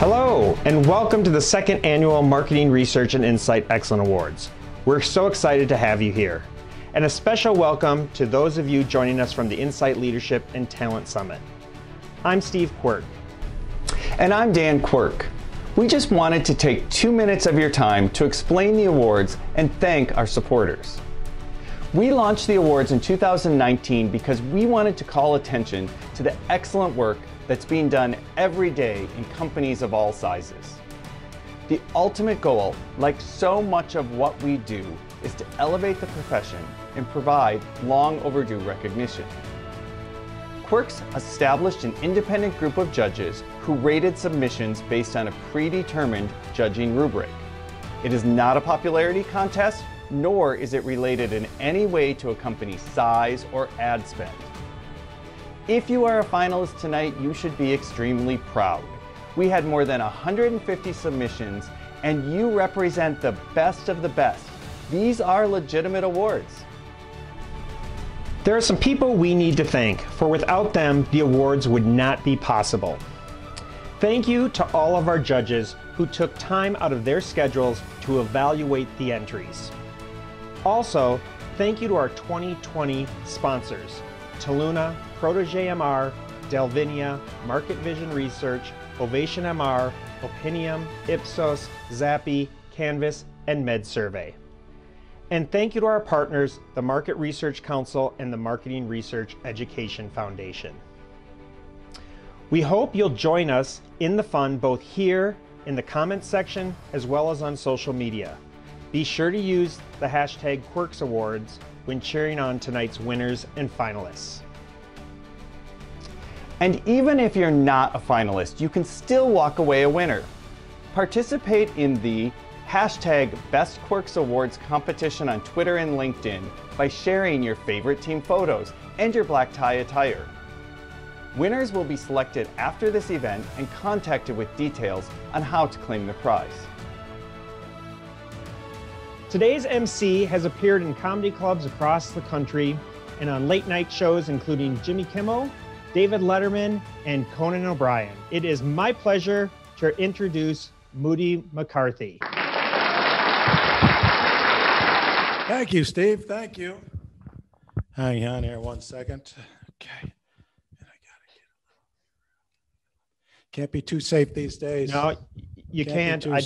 Hello, and welcome to the second annual Marketing Research and Insight Excellence Awards. We're so excited to have you here. And a special welcome to those of you joining us from the Insight Leadership and Talent Summit. I'm Steve Quirk. And I'm Dan Quirk. We just wanted to take 2 minutes of your time to explain the awards and thank our supporters. We launched the awards in 2019 because we wanted to call attention to the excellent work that's being done every day in companies of all sizes. The ultimate goal, like so much of what we do, is to elevate the profession and provide long overdue recognition. Quirk's established an independent group of judges who rated submissions based on a predetermined judging rubric. It is not a popularity contest, nor is it related in any way to a company's size or ad spend. If you are a finalist tonight, you should be extremely proud. We had more than 150 submissions, and you represent the best of the best. These are legitimate awards. There are some people we need to thank, for without them, the awards would not be possible. Thank you to all of our judges who took time out of their schedules to evaluate the entries. Also, thank you to our 2020 sponsors, Taluna, Protege MR, Delvinia, Market Vision Research, Ovation MR, Opinium, Ipsos, Zappi, Canvas, and MedSurvey. And thank you to our partners, the Market Research Council and the Marketing Research Education Foundation. We hope you'll join us in the fun both here in the comments section as well as on social media. Be sure to use the hashtag Quirks Awards when cheering on tonight's winners and finalists. And even if you're not a finalist, you can still walk away a winner. Participate in the hashtag Best Quirks Awards competition on Twitter and LinkedIn by sharing your favorite team photos and your black tie attire. Winners will be selected after this event and contacted with details on how to claim the prize. Today's MC has appeared in comedy clubs across the country and on late night shows including Jimmy Kimmel, David Letterman, and Conan O'Brien. It is my pleasure to introduce Moody McCarthy. Thank you, Steve. Thank you. Hang on here 1 second. Okay. Can't be too safe these days. No, you can't. I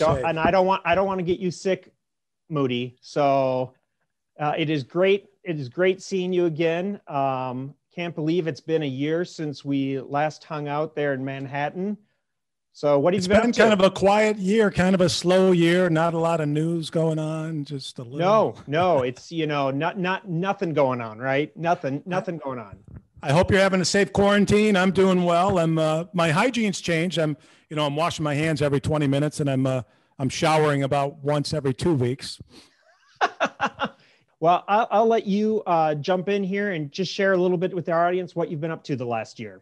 don't want to get you sick, Moody. So it is great. It is great seeing you again. Can't believe it's been a year since we last hung out there in Manhattan. So what have you been up to? It's been kind of a quiet year, kind of a slow year, not a lot of news going on, just a little. No, it's, nothing going on, right? Nothing going on. I hope you're having a safe quarantine. I'm doing well. My hygiene's changed. I'm washing my hands every 20 minutes and I'm showering about once every 2 weeks. Well, I'll let you jump in here and just share a little bit with our audience what you've been up to the last year.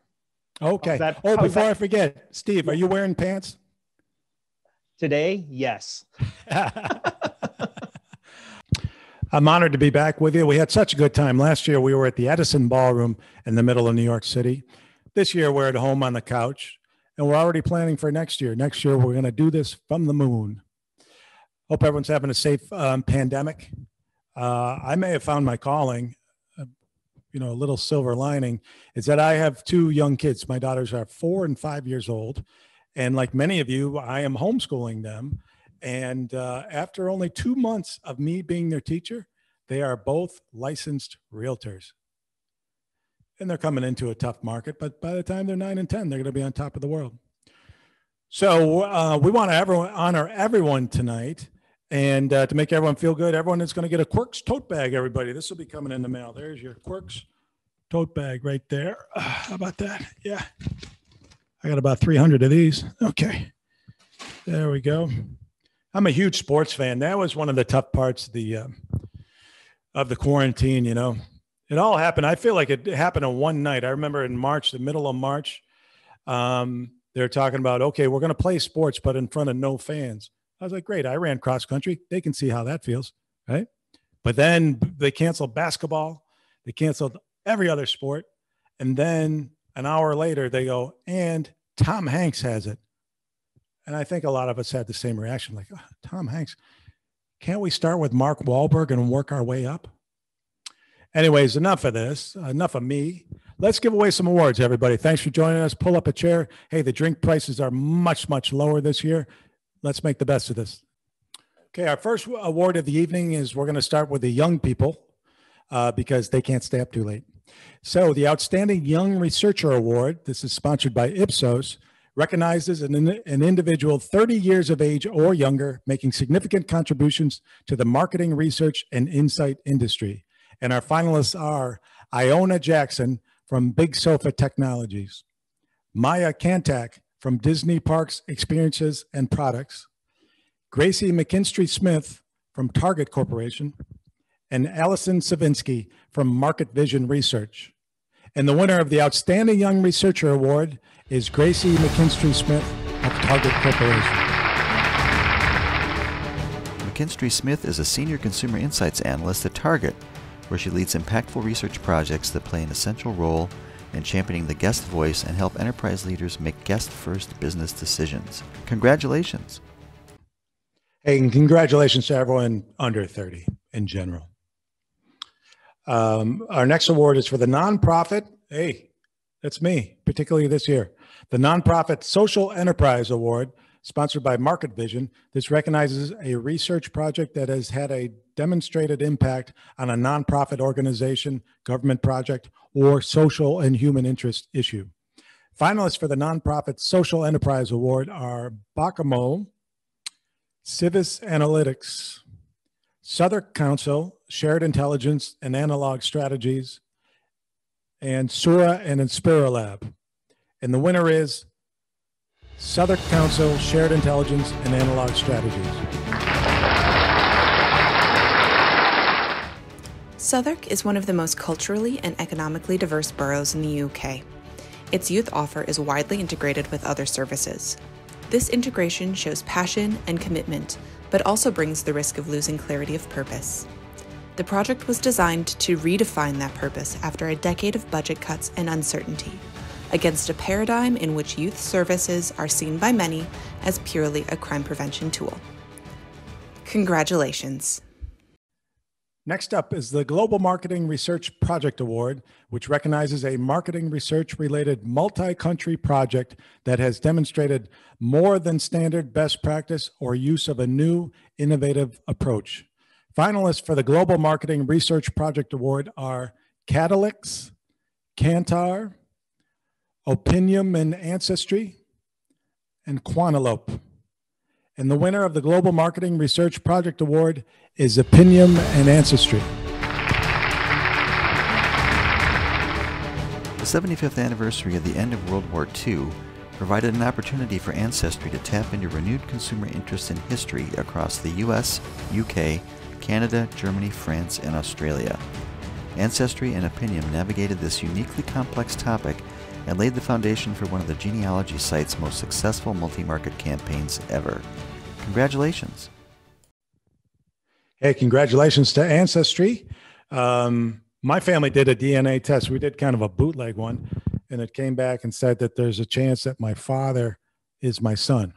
Okay. Before I forget, Steve, are you wearing pants? Today, yes. I'm honored to be back with you. We had such a good time. Last year, we were at the Edison Ballroom in the middle of New York City. This year, we're at home on the couch, and we're already planning for next year. Next year, we're going to do this from the moon. Hope everyone's having a safe pandemic. I may have found my calling. A little silver lining is that I have 2 young kids. My daughters are 4 and 5 years old. And like many of you, I am homeschooling them. And after only 2 months of me being their teacher, they are both licensed realtors. And they're coming into a tough market, but by the time they're 9 and 10, they're going to be on top of the world. So we want to honor everyone tonight. And to make everyone feel good, everyone is going to get a Quirks tote bag, everybody. This will be coming in the mail. There's your Quirks tote bag right there. How about that? Yeah. I got about 300 of these. Okay. There we go. I'm a huge sports fan. That was one of the tough parts of the quarantine, It all happened. I feel like it happened in one night. I remember in March, the middle of March, they're talking about, okay, we're going to play sports, but in front of no fans. I was like, great. I ran cross country. They can see how that feels, right? But then they canceled basketball. They canceled every other sport. And then an hour later, they go, and Tom Hanks has it. And I think a lot of us had the same reaction, like, oh, Tom Hanks, can't we start with Mark Wahlberg and work our way up? Anyways, enough of this, enough of me. Let's give away some awards, everybody. Thanks for joining us. Pull up a chair. Hey, the drink prices are much, much lower this year. Let's make the best of this. Okay, our first award of the evening is we're going to start with the young people because they can't stay up too late. So the Outstanding Young Researcher Award, this is sponsored by Ipsos, recognizes an individual 30 years of age or younger making significant contributions to the marketing, research, and insight industry. And our finalists are Iona Jackson from Big Sofa Technologies, Maya Kantak from Disney Parks Experiences and Products, Gracie McKinstry Smith from Target Corporation, and Allison Savinsky from Market Vision Research. And the winner of the Outstanding Young Researcher Award is Gracie McKinstry Smith of Target Corporation. McKinstry Smith is a senior consumer insights analyst at Target, where she leads impactful research projects that play an essential role in championing the guest voice and help enterprise leaders make guest-first business decisions. Congratulations. Hey, and congratulations to everyone under 30 in general. Our next award is for the nonprofit. Hey, that's me, particularly this year. The Nonprofit Social Enterprise Award, sponsored by Market Vision. This recognizes a research project that has had a demonstrated impact on a nonprofit organization, government project, or social and human interest issue. Finalists for the Nonprofit Social Enterprise Award are Bacamo, Civis Analytics, Southern Council, Shared Intelligence and Analog Strategies, and Sura and Inspira Lab. And the winner is Southern Council, Shared Intelligence and Analog Strategies. Southwark is one of the most culturally and economically diverse boroughs in the UK. Its youth offer is widely integrated with other services. This integration shows passion and commitment, but also brings the risk of losing clarity of purpose. The project was designed to redefine that purpose after a decade of budget cuts and uncertainty, against a paradigm in which youth services are seen by many as purely a crime prevention tool. Congratulations. Next up is the Global Marketing Research Project Award, which recognizes a marketing research-related multi-country project that has demonstrated more than standard best practice or use of a new, innovative approach. Finalists for the Global Marketing Research Project Award are Catalyx, Kantar, Opinium and Ancestry, and Quantilope. And the winner of the Global Marketing Research Project Award is Opinium and Ancestry. The 75th anniversary of the end of World War II provided an opportunity for Ancestry to tap into renewed consumer interest in history across the US, UK, Canada, Germany, France, and Australia. Ancestry and Opinium navigated this uniquely complex topic and laid the foundation for one of the genealogy site's most successful multi-market campaigns ever. Congratulations. Hey, congratulations to Ancestry. My family did a DNA test. We did kind of a bootleg one, and it came back and said that there's a chance that my father is my son.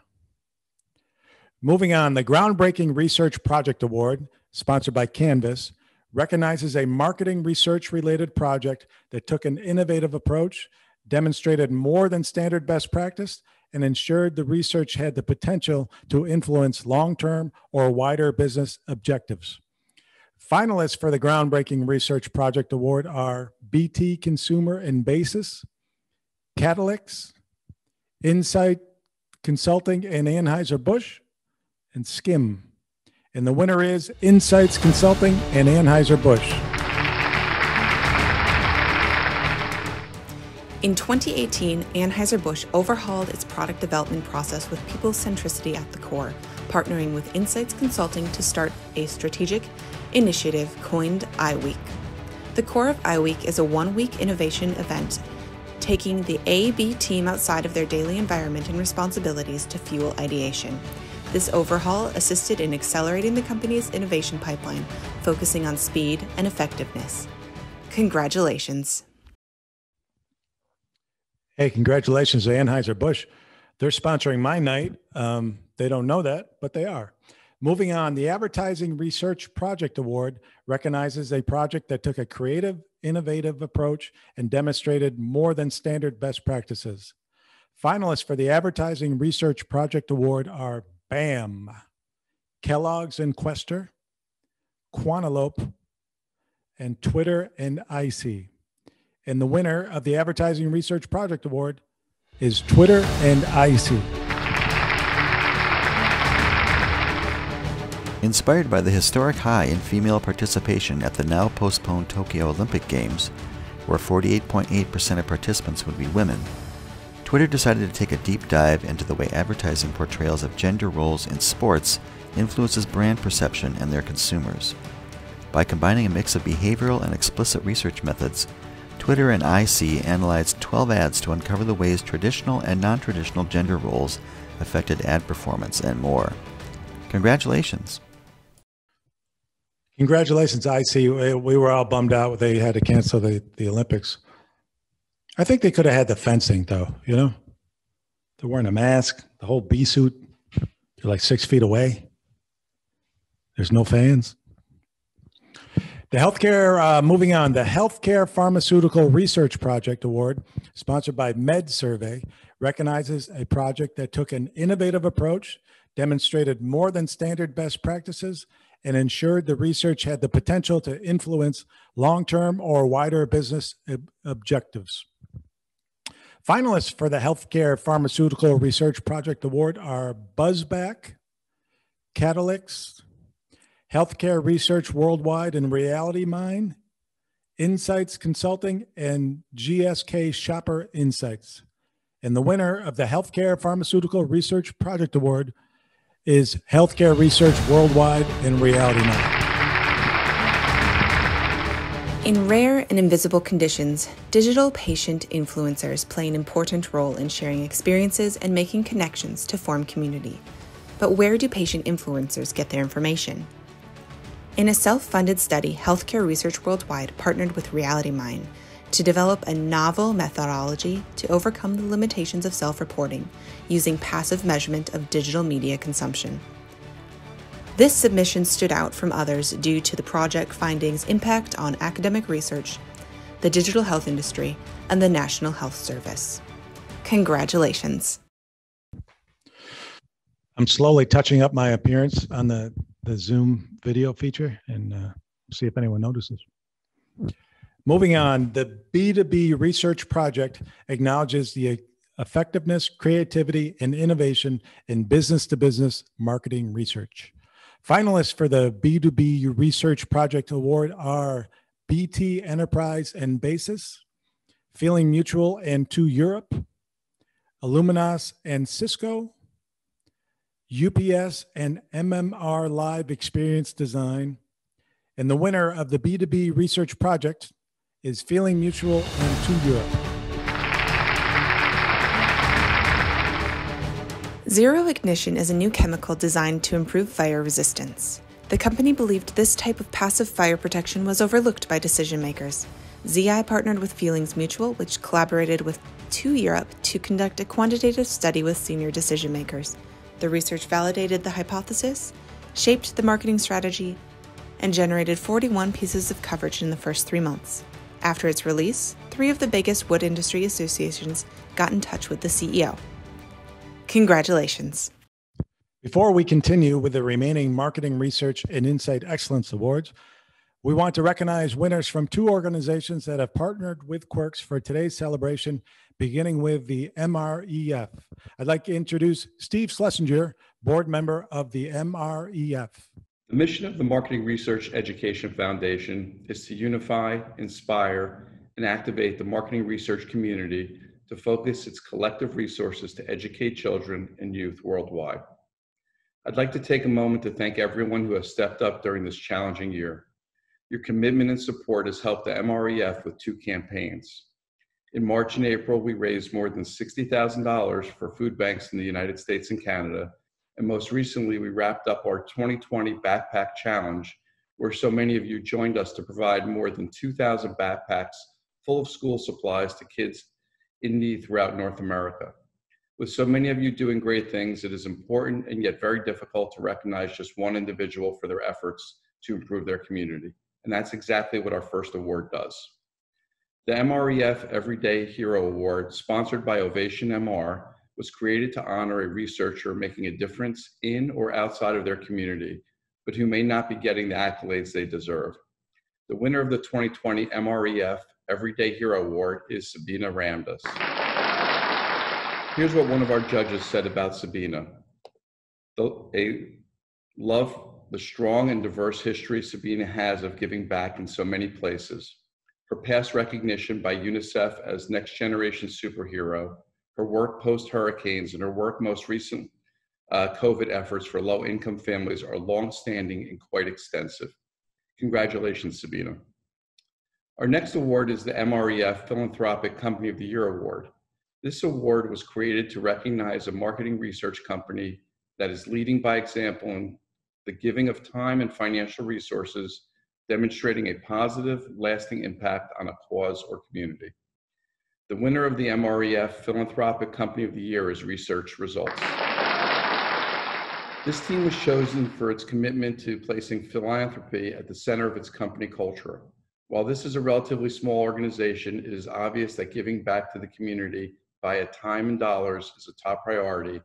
Moving on, the Groundbreaking Research Project Award, sponsored by Canvas, recognizes a marketing research-related project that took an innovative approach, demonstrated more than standard best practice, and ensured the research had the potential to influence long-term or wider business objectives. Finalists for the Groundbreaking Research Project Award are BT Consumer and Basis, Catalyx, Insight Consulting and Anheuser-Busch, and Skim. And the winner is Insights Consulting and Anheuser-Busch. In 2018, Anheuser-Busch overhauled its product development process with people centricity at the core, partnering with Insights Consulting to start a strategic initiative coined iWeek. The core of iWeek is a one-week innovation event, taking the A/B team outside of their daily environment and responsibilities to fuel ideation. This overhaul assisted in accelerating the company's innovation pipeline, focusing on speed and effectiveness. Congratulations. Hey, congratulations to Anheuser-Busch. They're sponsoring my night. They don't know that, but they are. Moving on, the Advertising Research Project Award recognizes a project that took a creative, innovative approach and demonstrated more than standard best practices. Finalists for the Advertising Research Project Award are BAM, Kellogg's and Quester, Quantilope, and Twitter and IC. And the winner of the Advertising Research Project Award is Twitter and IC. Inspired by the historic high in female participation at the now postponed Tokyo Olympic Games, where 48.8% of participants would be women, Twitter decided to take a deep dive into the way advertising portrayals of gender roles in sports influences brand perception and their consumers. By combining a mix of behavioral and explicit research methods, Twitter and IC analyzed 12 ads to uncover the ways traditional and non-traditional gender roles affected ad performance and more. Congratulations. Congratulations, IC. We were all bummed out they had to cancel the Olympics. I think they could have had the fencing, though, you know? They're wearing a mask, the whole bee suit. They're like 6 feet away. There's no fans. The healthcare, moving on, the Healthcare Pharmaceutical Research Project Award, sponsored by Med Survey, recognizes a project that took an innovative approach, demonstrated more than standard best practices, and ensured the research had the potential to influence long-term or wider business objectives. Finalists for the Healthcare Pharmaceutical Research Project Award are Buzzback, Catalyx, Healthcare Research Worldwide and Reality Mine, Insights Consulting, and GSK Shopper Insights. And the winner of the Healthcare Pharmaceutical Research Project Award is Healthcare Research Worldwide and Reality Mine. In rare and invisible conditions, digital patient influencers play an important role in sharing experiences and making connections to form community. But where do patient influencers get their information? In a self-funded study, Healthcare Research Worldwide partnered with Reality Mine to develop a novel methodology to overcome the limitations of self-reporting using passive measurement of digital media consumption. This submission stood out from others due to the project findings' impact on academic research, the digital health industry, and the National Health Service. Congratulations. I'm slowly touching up my appearance on the Zoom video feature and see if anyone notices. Moving on, the B2B Research Project acknowledges the effectiveness, creativity, and innovation in business-to-business marketing research. Finalists for the B2B Research Project Award are BT Enterprise and Basis, Feeling Mutual and To Europe, Illuminas and Cisco, UPS and MMR Live Experience Design, and the winner of the B2B Research Project is Feeling Mutual and To Europe. Zero ignition is a new chemical designed to improve fire resistance. The company believed this type of passive fire protection was overlooked by decision makers. ZI partnered with Feelings Mutual, which collaborated with To Europe to conduct a quantitative study with senior decision makers. The research validated the hypothesis, shaped the marketing strategy, and generated 41 pieces of coverage in the first 3 months. After its release, 3 of the biggest wood industry associations got in touch with the CEO. Congratulations. Before we continue with the remaining Marketing Research and Insight Excellence Awards, we want to recognize winners from 2 organizations that have partnered with Quirks for today's celebration, beginning with the MREF. I'd like to introduce Steve Schlesinger, board member of the MREF. The mission of the Marketing Research Education Foundation is to unify, inspire, and activate the marketing research community to focus its collective resources to educate children and youth worldwide. I'd like to take a moment to thank everyone who has stepped up during this challenging year. Your commitment and support has helped the MREF with 2 campaigns. In March and April, we raised more than $60,000 for food banks in the United States and Canada. And most recently, we wrapped up our 2020 Backpack Challenge, where so many of you joined us to provide more than 2,000 backpacks full of school supplies to kids in need throughout North America. With so many of you doing great things, it is important and yet very difficult to recognize just one individual for their efforts to improve their community. And that's exactly what our first award does. The MREF Everyday Hero Award, sponsored by Ovation MR, was created to honor a researcher making a difference in or outside of their community, but who may not be getting the accolades they deserve. The winner of the 2020 MREF Everyday Hero Award is Sabina Ramdas. Here's what one of our judges said about Sabina. Love the strong and diverse history Sabina has of giving back in so many places. Her past recognition by UNICEF as Next Generation Superhero, her work post-hurricanes, and her work most recent COVID efforts for low-income families are long-standing and quite extensive. Congratulations, Sabina. Our next award is the MREF Philanthropic Company of the Year Award. This award was created to recognize a marketing research company that is leading by example in the giving of time and financial resources, demonstrating a positive, lasting impact on a cause or community. The winner of the MREF Philanthropic Company of the Year is Research Results. This team was chosen for its commitment to placing philanthropy at the center of its company culture. While this is a relatively small organization, it is obvious that giving back to the community via time and dollars is a top priority,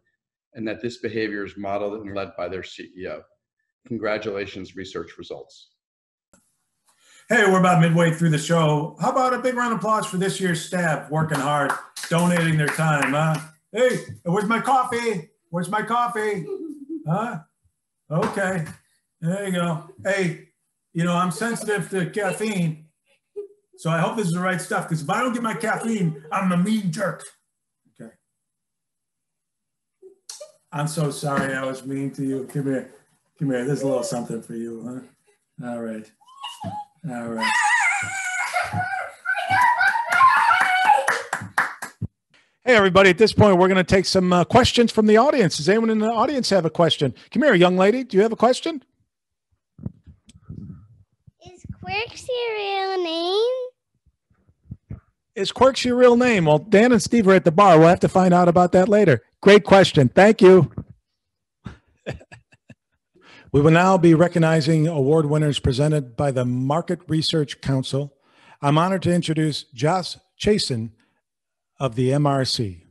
and that this behavior is modeled and led by their CEO. Congratulations, Research Results. Hey, we're about midway through the show. How about a big round of applause for this year's staff working hard, donating their time, huh? Hey, where's my coffee? Where's my coffee? Huh? Okay, there you go. Hey, you know, I'm sensitive to caffeine, so I hope this is the right stuff, because if I don't get my caffeine, I'm a mean jerk. Okay. I'm so sorry I was mean to you. Come here. Come here. There's a little something for you, huh? All right. All right. Hey, everybody. At this point, we're going to take some questions from the audience. Does anyone in the audience have a question? Come here, young lady. Do you have a question? Is Quirk your real name? Is Quirk your real name? Well, Dan and Steve are at the bar. We'll have to find out about that later. Great question. Thank you. We will now be recognizing award winners presented by the Market Research Council. I'm honored to introduce Josh Chasen of the MRC.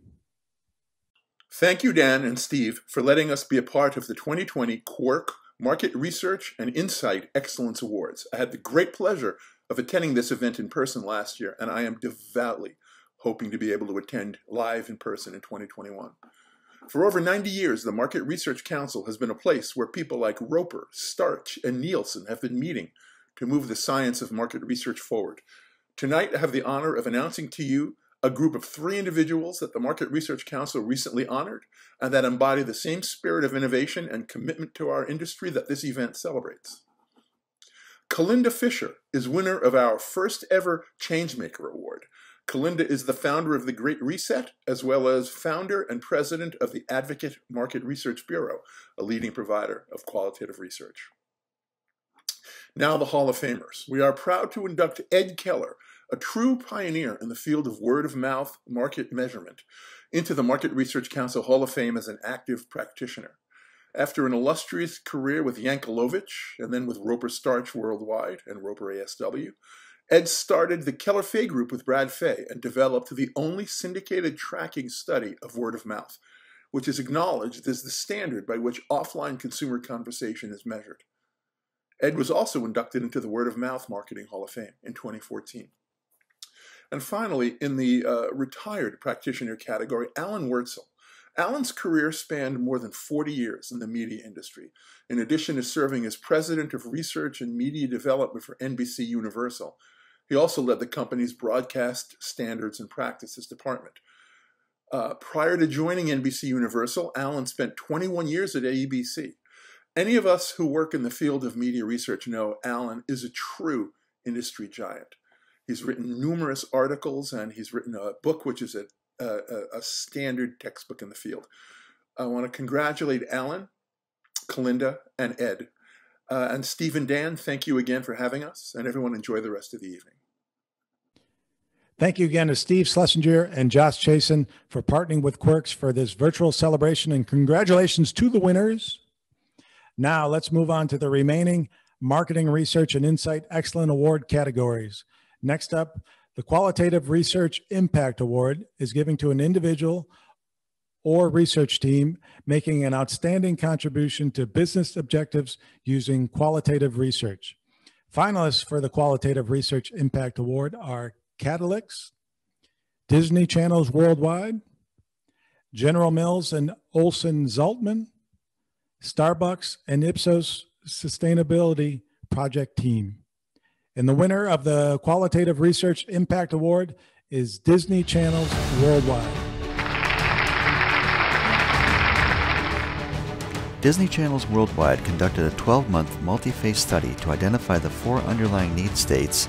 Thank you, Dan and Steve, for letting us be a part of the 2020 Quirk Market Research and Insight Excellence Awards. I had the great pleasure of attending this event in person last year, and I am devoutly hoping to be able to attend live in person in 2021. For over 90 years, the Market Research Council has been a place where people like Roper, Starch, and Nielsen have been meeting to move the science of market research forward. Tonight, I have the honor of announcing to you a group of 3 individuals that the Market Research Council recently honored and that embody the same spirit of innovation and commitment to our industry that this event celebrates. Kalinda Fisher is winner of our first ever Changemaker Award. Kalinda is the founder of the Great Reset, as well as founder and president of the Advocate Market Research Bureau, a leading provider of qualitative research. Now the Hall of Famers. We are proud to induct Ed Keller, a true pioneer in the field of word-of-mouth market measurement, into the Market Research Council Hall of Fame as an active practitioner. After an illustrious career with Yankelovich, and then with Roper Starch Worldwide and Roper ASW, Ed started the Keller-Fay Group with Brad Fay and developed the only syndicated tracking study of word of mouth, which is acknowledged as the standard by which offline consumer conversation is measured. Ed was also inducted into the Word of Mouth Marketing Hall of Fame in 2014. And finally, in the retired practitioner category, Alan Wurtzel. Alan's career spanned more than 40 years in the media industry, in addition to serving as president of research and media development for NBC Universal. He also led the company's broadcast standards and practices department. Prior to joining NBC Universal, Alan spent 21 years at ABC. Any of us who work in the field of media research know Alan is a true industry giant. He's written numerous articles, and he's written a book which is a standard textbook in the field. I want to congratulate Alan, Kalinda, and Ed. And Steve and Dan, thank you again for having us, and everyone enjoy the rest of the evening. Thank you again to Steve Schlesinger and Josh Chasen for partnering with Quirks for this virtual celebration, and congratulations to the winners. Now let's move on to the remaining Marketing Research and Insight Excellent Award categories. Next up, the Qualitative Research Impact Award is given to an individual or research team making an outstanding contribution to business objectives using qualitative research. Finalists for the Qualitative Research Impact Award are Catalyx, Disney Channels Worldwide, General Mills and Olson Zaltman, Starbucks, and Ipsos Sustainability Project Team. And the winner of the Qualitative Research Impact Award is Disney Channels Worldwide. Disney Channels Worldwide conducted a 12-month multi-phase study to identify the 4 underlying need states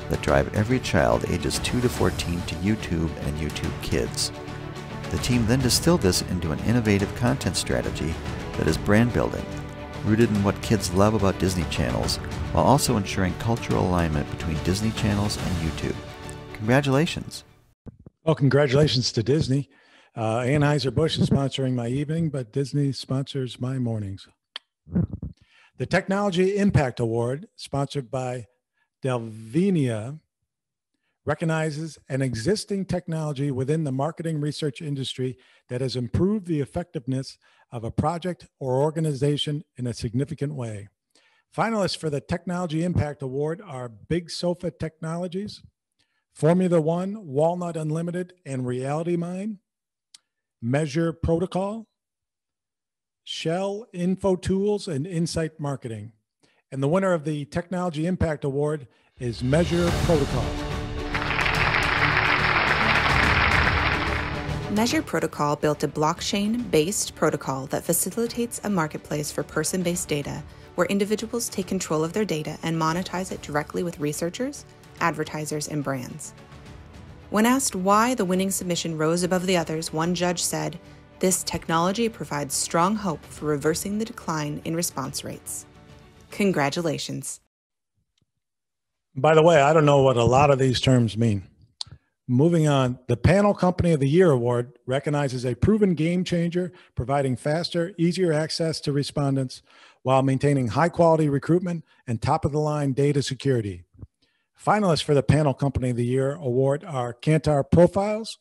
that drive every child ages 2 to 14 to YouTube and YouTube Kids. The team then distilled this into an innovative content strategy that is brand building, rooted in what kids love about Disney Channels, while also ensuring cultural alignment between Disney Channels and YouTube. Congratulations. Well, congratulations to Disney. Anheuser-Busch is sponsoring my evening, but Disney sponsors my mornings. The Technology Impact Award, sponsored by Delvinia, recognizes an existing technology within the marketing research industry that has improved the effectiveness of a project or organization in a significant way. Finalists for the Technology Impact Award are Big Sofa Technologies, Formula One, Walnut Unlimited, and Reality Mind, Measure Protocol, Shell Info Tools, and Insight Marketing. And the winner of the Technology Impact Award is Measure Protocol. Measure Protocol built a blockchain-based protocol that facilitates a marketplace for person-based data where individuals take control of their data and monetize it directly with researchers, advertisers, and brands. When asked why the winning submission rose above the others, one judge said, "This technology provides strong hope for reversing the decline in response rates." Congratulations. By the way, I don't know what a lot of these terms mean. Moving on, the Panel Company of the Year Award recognizes a proven game changer, providing faster, easier access to respondents while maintaining high-quality recruitment and top-of-the-line data security. Finalists for the Panel Company of the Year Award are Kantar Profiles,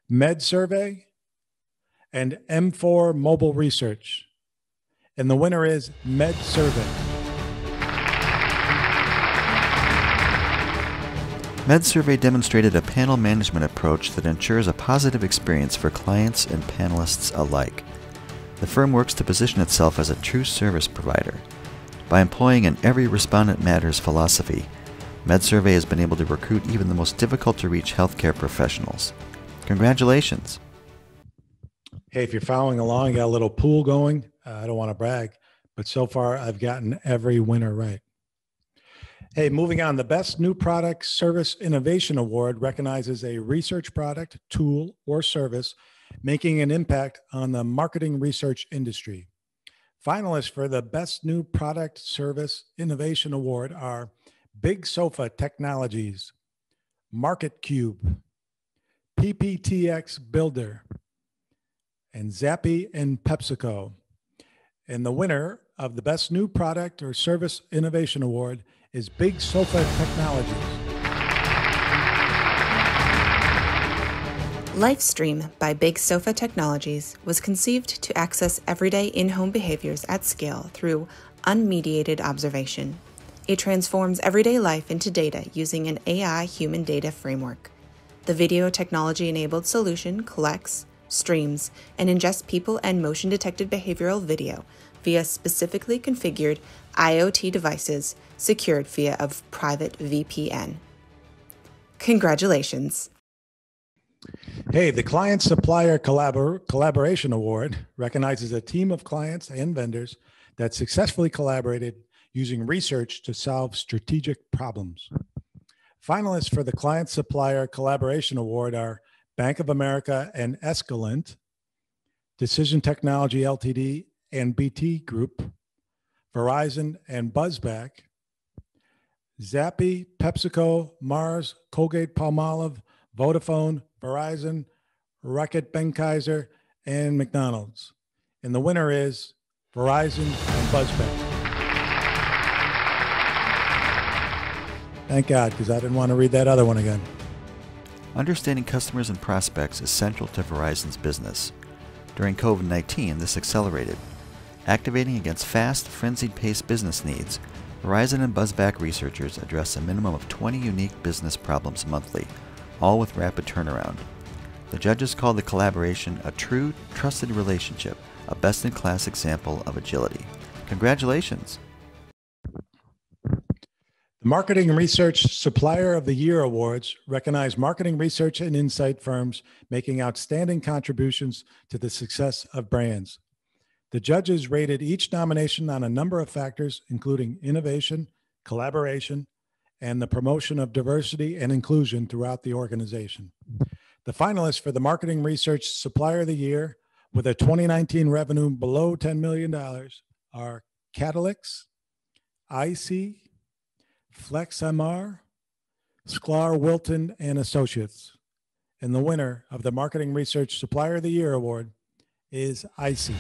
Med Survey, and M4 Mobile Research. And the winner is Med Survey. MedSurvey demonstrated a panel management approach that ensures a positive experience for clients and panelists alike. The firm works to position itself as a true service provider. By employing an every respondent matters philosophy, MedSurvey has been able to recruit even the most difficult to reach healthcare professionals. Congratulations. Hey, if you're following along, you got a little pool going. I don't want to brag, but so far I've gotten every winner right. Hey, moving on, the Best New Product Service Innovation Award recognizes a research product, tool, or service making an impact on the marketing research industry. Finalists for the Best New Product Service Innovation Award are Big Sofa Technologies, MarketCube, PPTX Builder, and Zappy and PepsiCo. And the winner of the Best New Product or Service Innovation Award is Big Sofa Technologies. Lifestream by Big Sofa Technologies was conceived to access everyday in-home behaviors at scale through unmediated observation. It transforms everyday life into data using an AI human data framework. The video technology-enabled solution collects, streams, and ingests people and motion-detected behavioral video via specifically configured IoT devices secured via a private VPN. Congratulations. Hey, the Client Supplier Collaboration Award recognizes a team of clients and vendors that successfully collaborated using research to solve strategic problems. Finalists for the Client Supplier Collaboration Award are Bank of America and Escalent, Decision Technology Ltd. And BT Group, Verizon and Buzzback, Zappy, PepsiCo, Mars, Colgate-Palmolive, Vodafone, Verizon, Reckitt Benckiser, and McDonald's. And the winner is Verizon and BuzzFeed. Thank God, because I didn't want to read that other one again. Understanding customers and prospects is central to Verizon's business. During COVID-19, this accelerated. Activating against fast, frenzied-paced business needs, Verizon and Buzzback researchers address a minimum of 20 unique business problems monthly, all with rapid turnaround. The judges called the collaboration a true, trusted relationship, a best-in-class example of agility. Congratulations! The Marketing Research Supplier of the Year Awards recognize marketing research and insight firms making outstanding contributions to the success of brands. The judges rated each nomination on a number of factors, including innovation, collaboration, and the promotion of diversity and inclusion throughout the organization. The finalists for the Marketing Research Supplier of the Year with a 2019 revenue below $10 million are Catalyx, IC, FlexMR, Sklar Wilton and Associates. And the winner of the Marketing Research Supplier of the Year Award is IC.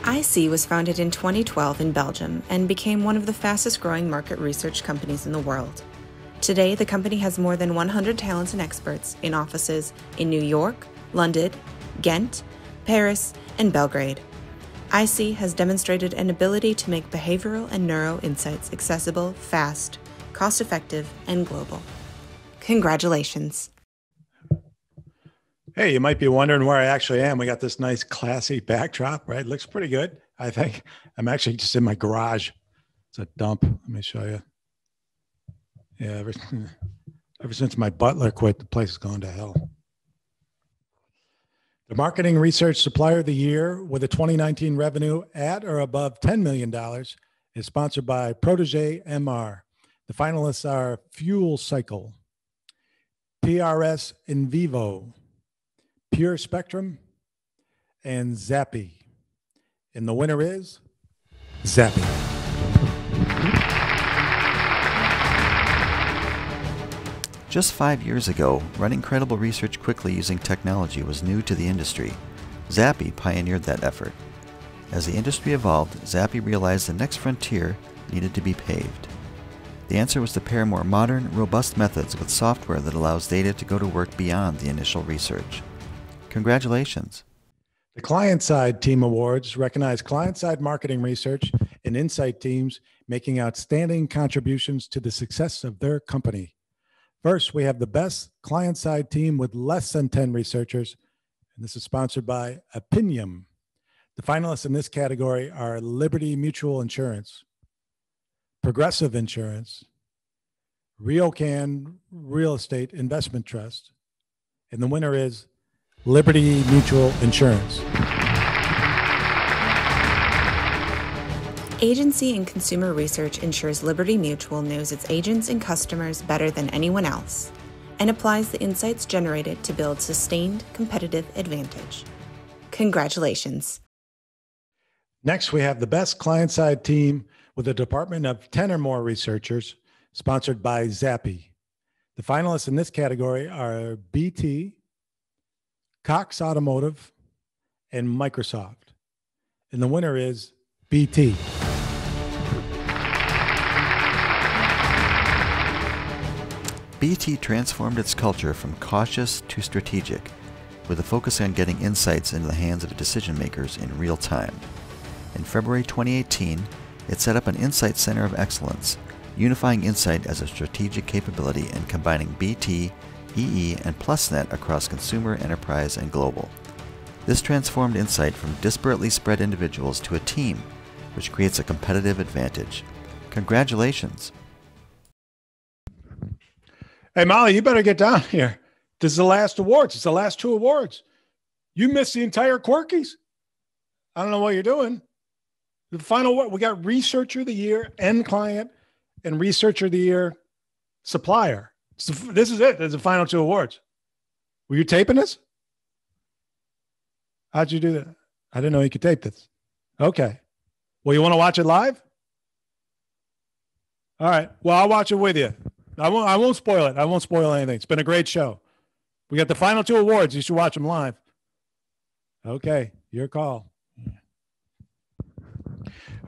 IC was founded in 2012 in Belgium and became one of the fastest growing market research companies in the world. Today, the company has more than 100 talents and experts in offices in New York, London, Ghent, Paris, and Belgrade. IC has demonstrated an ability to make behavioral and neuro insights accessible, fast, cost-effective, and global. Congratulations. Hey, you might be wondering where I actually am. We got this nice classy backdrop, right? Looks pretty good, I think. I'm actually just in my garage. It's a dump. Let me show you. Yeah, ever since my butler quit, the place has gone to hell. The Marketing Research Supplier of the Year with a 2019 revenue at or above $10 million is sponsored by Protégé MR. The finalists are Fuel Cycle, PRS In Vivo, Pure Spectrum, and Zappy. And the winner is Zappy. Just 5 years ago, running credible research quickly using technology was new to the industry. Zappy pioneered that effort. As the industry evolved, Zappy realized the next frontier needed to be paved. The answer was to pair more modern, robust methods with software that allows data to go to work beyond the initial research. Congratulations. The Client-Side Team Awards recognize client-side marketing research and insight teams making outstanding contributions to the success of their company. First, we have the best client-side team with less than 10 researchers, and this is sponsored by Opinium. The finalists in this category are Liberty Mutual Insurance, Progressive Insurance, Riocan Real Estate Investment Trust, and the winner is Liberty Mutual Insurance. Agency and consumer research ensures Liberty Mutual knows its agents and customers better than anyone else and applies the insights generated to build sustained competitive advantage. Congratulations. Next, we have the best client-side team with a department of 10 or more researchers, sponsored by Zappy. The finalists in this category are BT, Cox Automotive, and Microsoft. And the winner is BT. BT transformed its culture from cautious to strategic, with a focus on getting insights into the hands of decision makers in real time. In February 2018, it set up an Insight Center of Excellence, unifying insight as a strategic capability and combining BT, EE, and PlusNet across consumer, enterprise, and global. This transformed insight from disparately spread individuals to a team, which creates a competitive advantage. Congratulations! Hey, Molly, you better get down here. This is the last awards. It's the last two awards. You missed the entire Quirkies. I don't know what you're doing. The final one, we got Researcher of the Year, End Client, and Researcher of the Year, Supplier. So this is it. There's the final two awards. Were you taping this? How'd you do that? I didn't know you could tape this. Okay. Well, you want to watch it live? All right. Well, I'll watch it with you. I won't spoil it. I won't spoil anything. It's been a great show. We got the final 2 awards. You should watch them live. Okay. Your call.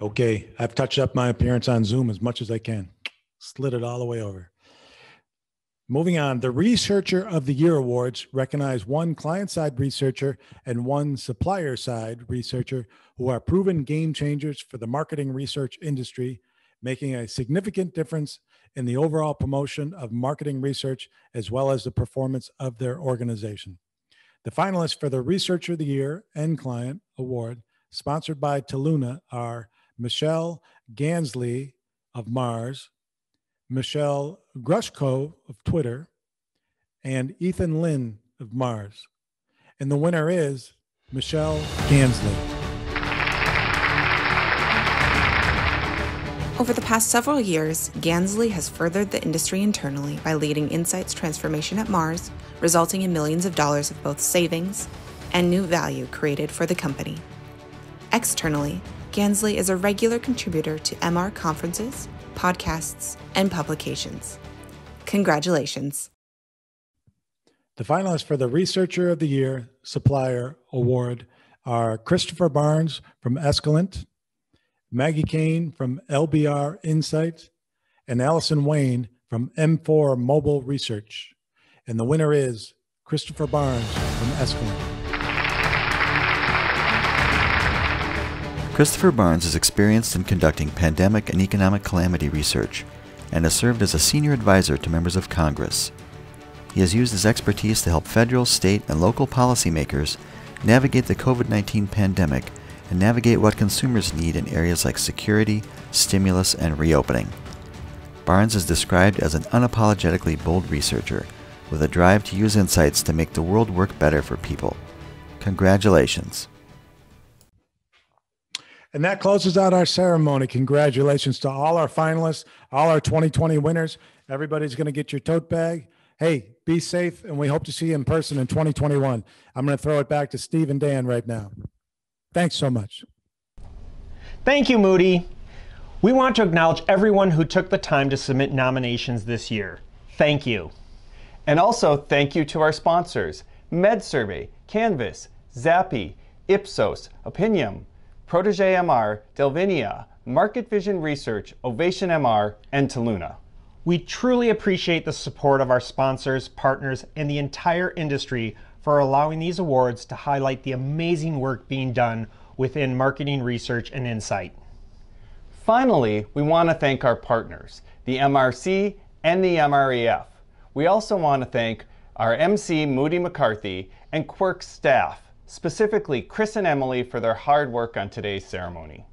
Okay. I've touched up my appearance on Zoom as much as I can. Slid it all the way over. Moving on, the Researcher of the Year Awards recognize 1 client-side researcher and 1 supplier-side researcher who are proven game changers for the marketing research industry, making a significant difference in the overall promotion of marketing research as well as the performance of their organization. The finalists for the Researcher of the Year and Client Award, sponsored by Toluna, are Michelle Gansley of Mars, Michelle Grushko of Twitter, and Ethan Lynn of Mars. And the winner is Michelle Gansley. Over the past several years, Gansley has furthered the industry internally by leading Insight's transformation at Mars, resulting in millions of dollars of both savings and new value created for the company. Externally, Gansley is a regular contributor to MR conferences, podcasts, and publications. Congratulations. The finalists for the Researcher of the Year Supplier Award are Christopher Barnes from Escalent, Maggie Kane from LBR Insight, and Allison Wayne from M4 Mobile Research. And the winner is Christopher Barnes from Escalent. Christopher Barnes is experienced in conducting pandemic and economic calamity research and has served as a senior advisor to members of Congress. He has used his expertise to help federal, state, and local policymakers navigate the COVID-19 pandemic and navigate what consumers need in areas like security, stimulus, and reopening. Barnes is described as an unapologetically bold researcher with a drive to use insights to make the world work better for people. Congratulations. And that closes out our ceremony. Congratulations to all our finalists, all our 2020 winners. Everybody's going to get your tote bag. Hey, be safe, and we hope to see you in person in 2021. I'm going to throw it back to Steve and Dan right now. Thanks so much. Thank you, Moody. We want to acknowledge everyone who took the time to submit nominations this year. Thank you. And also thank you to our sponsors, MedSurvey, Canvas, Zappi, Ipsos, Opinium, Protege MR, Delvinia, Market Vision Research, Ovation MR, and Toluna. We truly appreciate the support of our sponsors, partners, and the entire industry for allowing these awards to highlight the amazing work being done within marketing research and insight. Finally, we want to thank our partners, the MRC and the MREF. We also want to thank our MC, Moody McCarthy, and Quirk staff, specifically Chris and Emily, for their hard work on today's ceremony.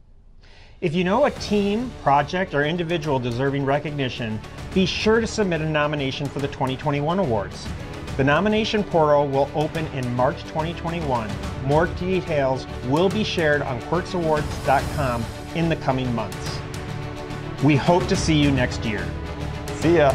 If you know a team, project, or individual deserving recognition, be sure to submit a nomination for the 2021 awards. The nomination portal will open in March 2021. More details will be shared on quirksawards.com in the coming months. We hope to see you next year. See ya.